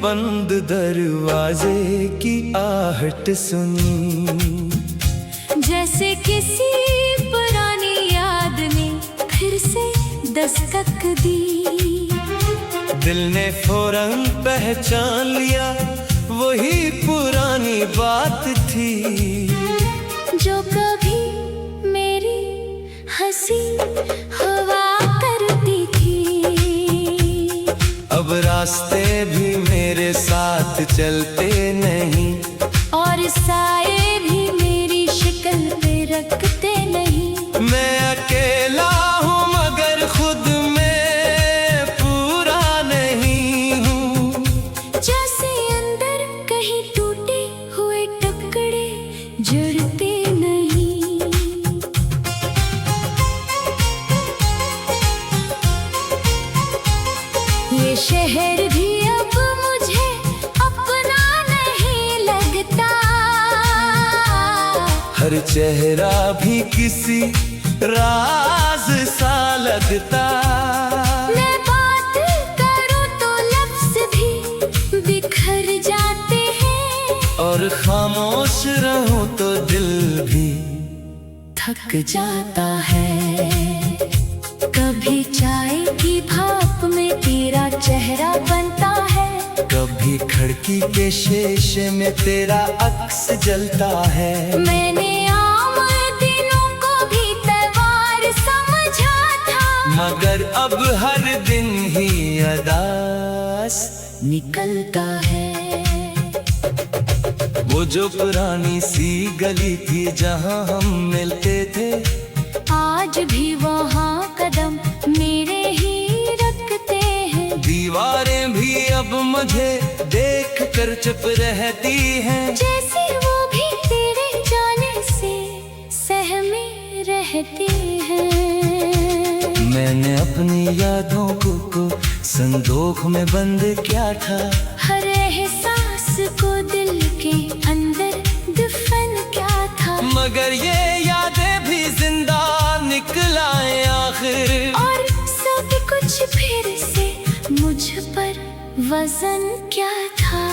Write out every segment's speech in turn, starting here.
बंद दरवाजे की आहट सुनी, जैसे किसी पुरानी याद ने फिर से दस्तक दी। दिल ने फौरन पहचान लिया वही पुरानी बात थी, जो कभी मेरी हंसी हुआ करती थी। अब रास्ते भी मेरे साथ चलते नहीं, और साए भी मेरी शक्ल पे रखते नहीं। मैं अकेला हूँ मगर खुद में पूरा नहीं हूँ, जैसे अंदर कहीं टूटे हुए टुकड़े जुड़ते नहीं। ये शहर भी अब मुझे अपना नहीं लगता, हर चेहरा भी किसी राज सा लगता। मैं बात करूं तो लफ्ज भी बिखर जाते हैं, और खामोश रहूं तो दिल भी थक जाता है। कभी चाय की भाप में तेरा चेहरा बनता है, कभी खिड़की के शीशे में तेरा अक्स जलता है। मैंने आम दिनों को भी त्योहार समझा था, मगर अब हर दिन ही अदास निकलता है। वो जो पुरानी सी गली थी जहाँ हम मिलते थे, आज भी वहाँ कदम मेरे ही रखते हैं। दीवारें भी अब मुझे देख कर चुप रहती हैं, जैसे वो भी तेरे जाने से सहमे रहती हैं। मैंने अपनी यादों को संदूक में बंद किया था, हर एहसास को दिल के अंदर दफन क्या था। मगर ये यादें भी जिंदा निकलाएं आखिर, और सब कुछ फिर से मुझ पर वजन क्या था।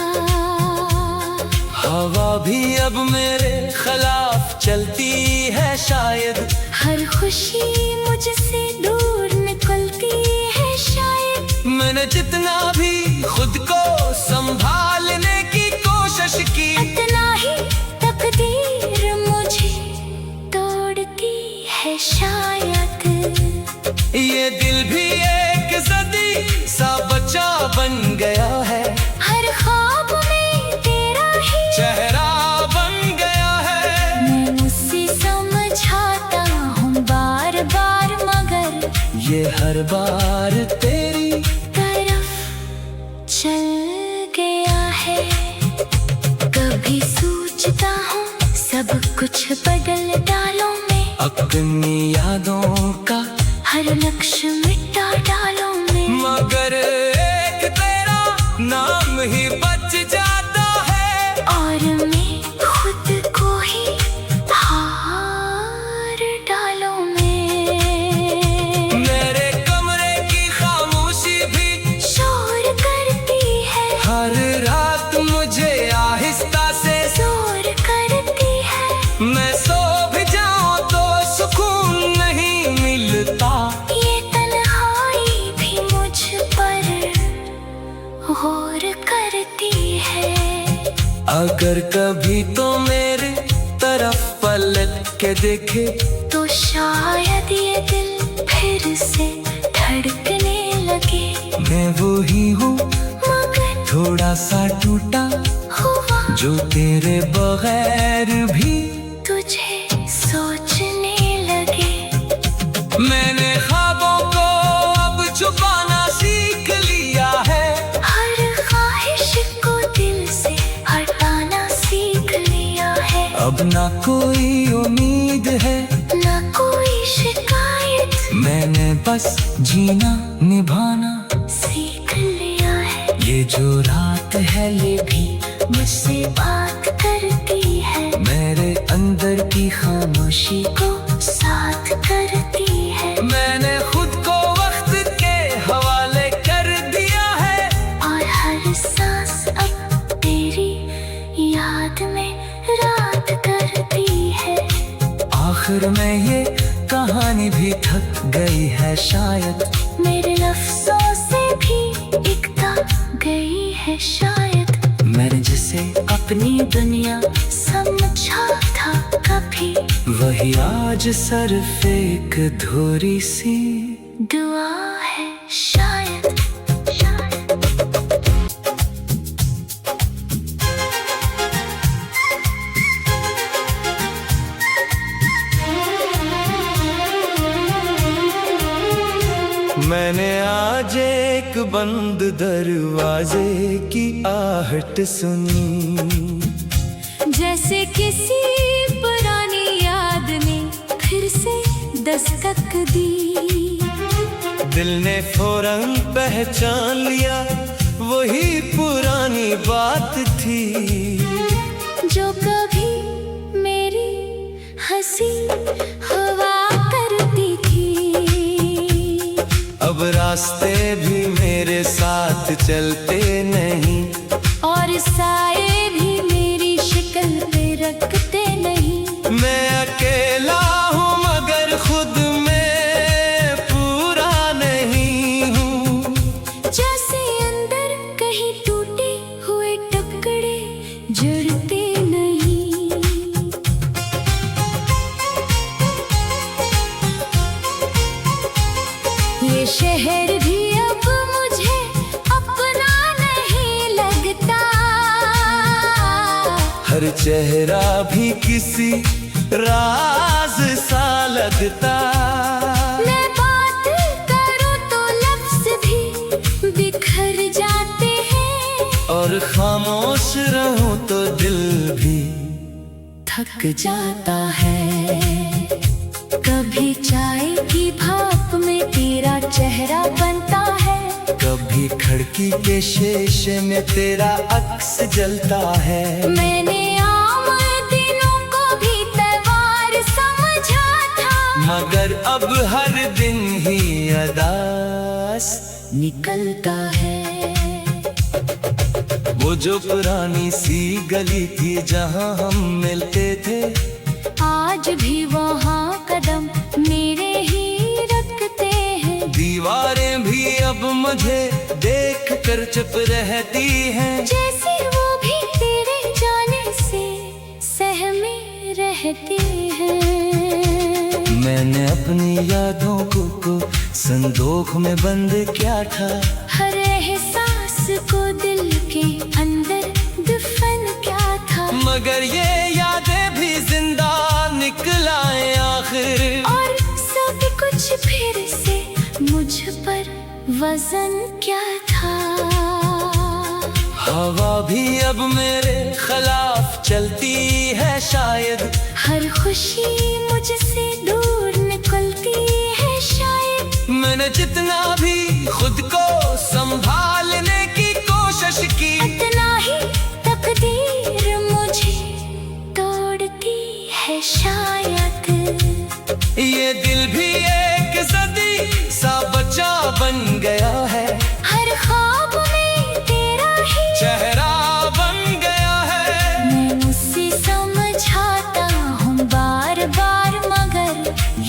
हवा भी अब मेरे खिलाफ चलती है शायद, हर खुशी मुझसे दूर निकलती है शायद। मैंने जितना भी खुद को संभालने की कोशिश की, इतना ही तकदीर मुझे तोड़ती है शायद। ये दिल भी एक सदी सा बच्चा बन गया है, हर ख्वाब में तेरा ही चेहरा बन गया है। मैं मुझसे समझाता हूँ बार बार, मगर ये हर बार तेरी तरफ चल गया है। कभी सोचता हूँ सब कुछ बदल डालो मैं, अपनी यादों का हर नक्श मिटा डालो मैं। मगर एक तेरा नाम ही बच जाता है, और मैं खुद को ही हार डालो मैं। मेरे कमरे की खामोशी भी शोर करती है, हर रात मुझे आहिस्ता से जोर करती है। मैं सो भी जाऊं तो सुकून नहीं मिलता। ये तन्हाई भी मुझ पर गौर करती है। अगर कभी तो मेरे तरफ पलट के देखे, तो शायद ये दिल फिर से धड़कने लगे। मैं वो ही हूँ मगर थोड़ा सा टूटा, हुआ जो तेरे बगैर भी तुझे सोचने लगे। मैंने ख्वाबों को अब छुपाना सीख लिया है, हर ख्वाहिश को दिल से हटाना सीख लिया है। अब ना कोई उम्मीद है, ना कोई शिकायत, मैंने बस जीना निभाना सीख लिया है। ये जो रात है ये भी मुझसे बात करती है, मेरे अंदर की खामोशी को साथ करती है। मैंने खुद को वक्त के हवाले कर दिया है, और हर सांस सफर में ये कहानी भी थक गई है शायद, मेरे लफ्जों से भी एकता गई है शायद। मैंने जिसे अपनी दुनिया समझा था कभी, वही आज सिर्फ एक अधूरी सी दुआ है शायद। मैंने आज एक बंद दरवाजे की आहट सुनी, जैसे किसी पुरानी याद ने फिर से दस्तक दी। दिल ने फौरन पहचान लिया वही पुरानी बात थी, जो कभी मेरी हंसी हुआ करती थी। अब रास्ते भी मेरे साथ चलते नहीं, और साए भी मेरी शक्ल पे रखते नहीं। मैं अकेला हूँ मगर खुद में पूरा नहीं हूँ, जैसे अंदर कहीं टूटे हुए टुकड़े जुड़ते नहीं। ये शहर भी अब मुझे अपना नहीं लगता, हर चेहरा भी किसी राज सा लगता। मैं बात करूं तो लफ्ज भी बिखर जाते हैं, और खामोश रहूं तो दिल भी थक जाता है। कभी चाय की भाप में तेरा चेहरा बनता है, कभी खिड़की के शीशे में तेरा अक्स जलता है। मैंने आम दिनों को भी त्योहार समझा था, मगर अब हर दिन ही अदास निकलता है। वो जो पुरानी सी गली थी जहाँ हम मिलते थे, आज भी वहाँ कदम मेरे ही रखते हैं। दीवारें भी अब मुझे देख कर चुप रहती हैं, जैसे वो भी तेरे जाने से सहमे रहते हैं। मैंने अपनी यादों को संदूक में बंद किया था, हर एहसास को दिल के अंदर दफन क्या था। मगर ये यादें भी जिंदा निकलाएं आखिर, और सब कुछ फिर से मुझ पर वजन क्या था। हवा भी अब मेरे खिलाफ चलती है शायद, हर खुशी मुझसे दूर निकलती है शायद। मैंने जितना भी खुद को संभालने की कोशिश की, इतना ही तकदीर मुझे तोड़ती है शायद। ये दिल भी एक सदी सा बच्चा बन गया है, हर ख्वाब में तेरा ही चेहरा बन गया है। मैं उससे समझाता हूँ बार बार, मगर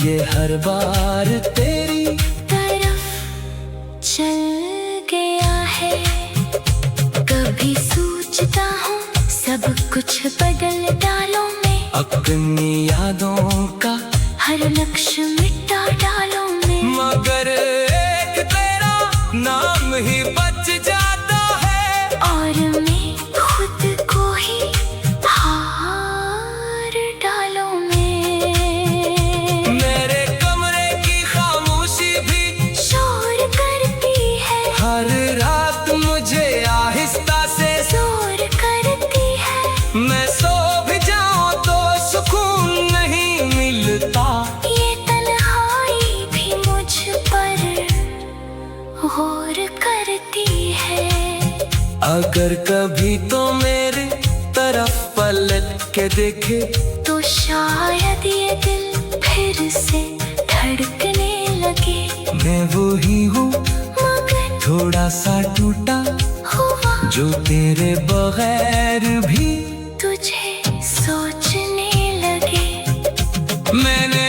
ये हर बार तेरी तरफ चल गया है। कभी सोचता हूँ सब कुछ बदल डालूं मैं, अपनी यादों का हर लक्ष्य मिटा डालूं मैं। मगर एक तेरा नाम ही बच जाता है, और मैं खुद को ही हार डालूं मैं। मेरे कमरे की खामोशी भी शोर करती है, हर रात मुझे आहिस्ता से जोर करती है। मैं सो भी जाऊं तो सुकून नहीं मिलता। ये तन्हाई भी मुझ पर गौर करती है। अगर कभी तो मेरे तरफ पलट के देखे, तो शायद ये दिल फिर से धड़कने लगे। मैं वो ही हूँ मगर थोड़ा सा टूटा, हुआ जो तेरे बगैर भी तुझे सोचने लगे। मैंने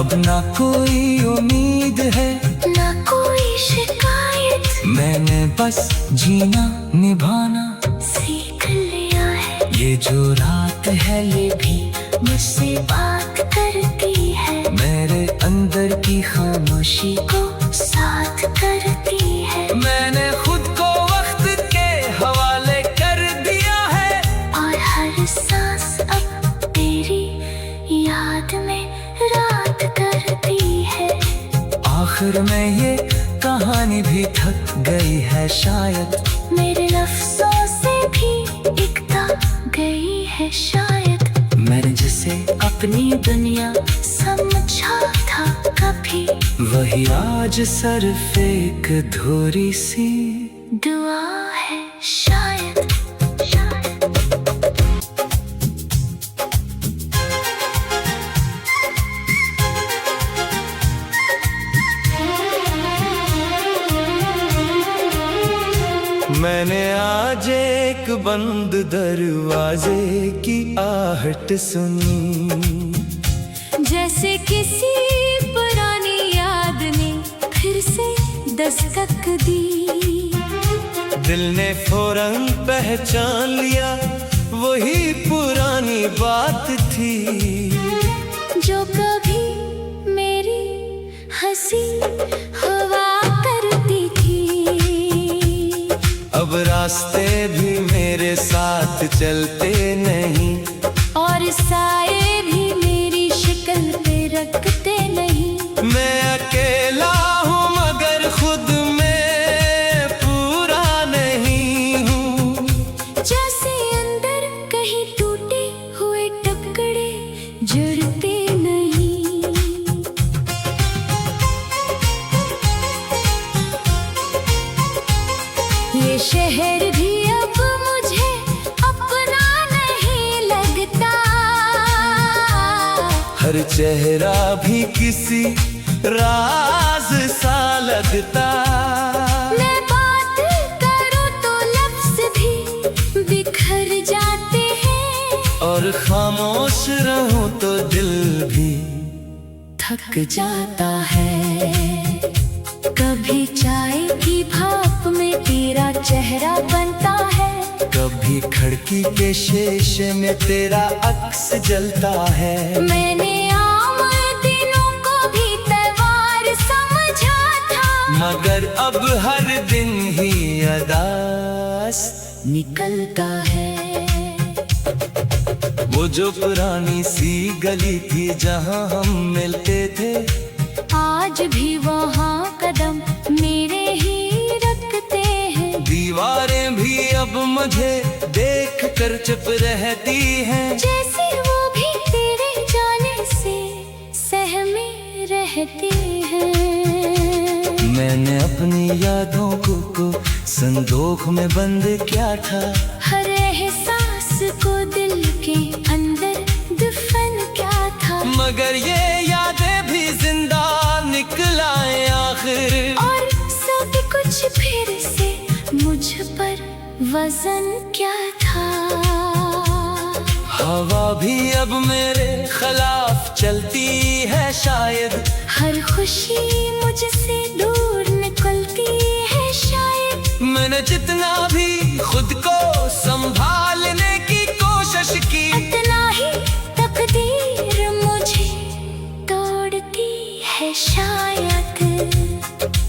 अब ना कोई उम्मीद है, ना कोई शिकायत, मैंने बस जीना निभाना सीख लिया है। ये जो रात है ये भी मुझसे बात करती है, मेरे अंदर की खामोशी को साथ करती है। मैंने खुद को वक्त के हवाले कर दिया है, और हर सांस अब तेरी याद में रात करती है। आखिर में ये कहानी भी थक गई है शायद, मेरे लफ्जों से भी एकता गई है शायद। मैंने जिसे अपनी दुनिया समझा था कभी, वही आज सिर्फ एक अधूरी सी दुआ है शायद। मैंने आज एक बंद दरवाजे की आहट सुनी, जैसे किसी पुरानी याद ने फिर से दस्तक दी। दिल ने फौरन पहचान लिया वही पुरानी बात थी, जो कभी मेरी हंसी हवा करती थी। अब रास्ते भी मेरे साथ चलते नहीं, और साए भी मेरी शक्ल पे रखते नहीं। मैं अकेला हूँ मगर खुद में पूरा नहीं हूँ, जैसे अंदर कहीं टूटे हुए टुकड़े जुड़ते नहीं। ये शहर भी अब मुझे अपना नहीं लगता, हर चेहरा भी किसी राज सा लगता। मैं बात करूं तो लफ्ज भी बिखर जाते हैं, और खामोश रहूं तो दिल भी थक जाता है। कभी चाय की भाप में तेरा चेहरा बनता है, कभी खिड़की के शीशे में तेरा अक्स जलता है। मैंने आम दिनों को भी त्योहार समझा था, मगर अब हर दिन ही अदास निकलता है। वो जो पुरानी सी गली थी जहाँ हम मिलते थे, आज भी वहाँ कदम मेरे ही रखते हैं। दीवारें भी अब मुझे देख कर चुप रहती हैं, जैसे वो भी तेरे जाने से सहमे रहती हैं। मैंने अपनी यादों को संदूक में बंद किया था, हर एहसास को दिल के अंदर दफन क्या था। मगर ये यादें भी जिंदा निकलाएं आखिर, और सब कुछ फिर से मुझ पर वजन क्या था। हवा भी अब मेरे खिलाफ चलती है शायद, हर खुशी मुझसे दूर निकलती है शायद। मैंने जितना भी खुद को संभालने की कोशिश की, इतना ही तकदीर मुझे तोड़ती है शायद।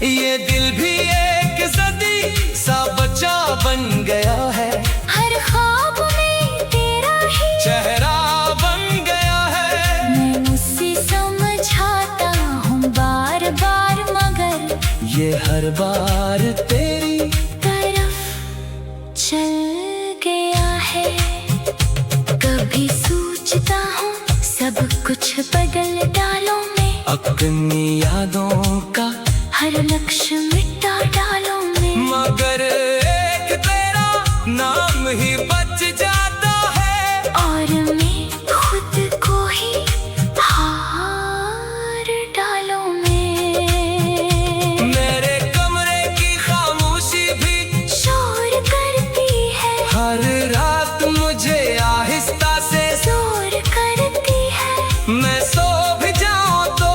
ये दिल भी एक सदी सा बच्चा बन गया है, हर ख्वाब में तेरा ही चेहरा बन गया है। मैं मुझसे समझाता हूँ बार बार, मगर ये हर बार तेरी तरफ चल गया है। कभी सोचता हूँ सब कुछ बदल डालो मैं, अपनी यादों का हर लक्ष्य मिटा डालो मैं। मगर एक तेरा नाम ही बच जाता है, और मैं खुद को ही हार डालो मैं। मेरे कमरे की खामोशी भी शोर करती है, हर रात मुझे आहिस्ता से जोर करती है। मैं सो भी जाऊं तो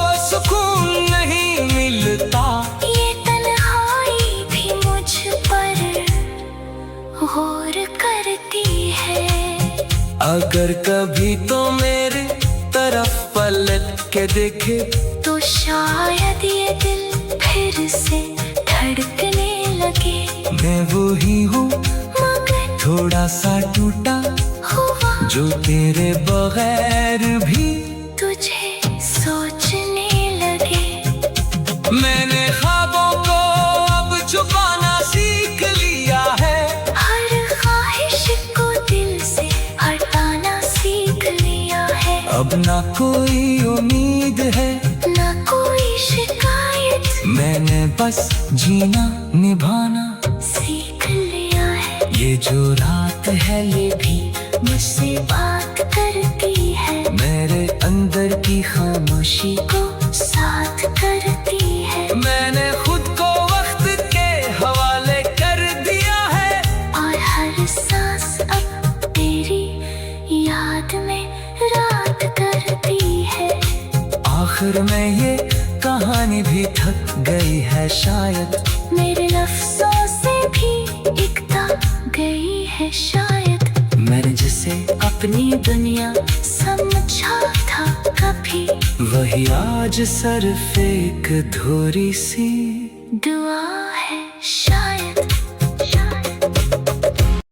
देखे तो शायद ये दिल फिर से धड़कने लगे। मैं वो ही हूँ मगर थोड़ा सा टूटा हुआ जो तेरे बगैर भी तुझे सोचने लगे। मैंने ख्वाबों को अब छुपाना सीख लिया है। हर ख्वाहिश को दिल से हटाना सीख लिया है। अब ना कोई उम्मीद है ना कोई शिकायत, मैंने बस जीना निभाना सीख लिया है। ये जो रात है ये भी मुझसे बात करती है, मेरे अंदर की खामोशी को साथ करती है। मैंने खुद को वक्त के हवाले कर दिया है। और हर सांस अब तेरी याद में रात करती है। आखिर में ये कहानी भी थक गई है शायद, मेरे लफ्जों से भी एकता गई है शायद। मैंने जिसे अपनी दुनिया समझा था कभी, वही आज सिर्फ एक अधूरी सी दुआ है शायद।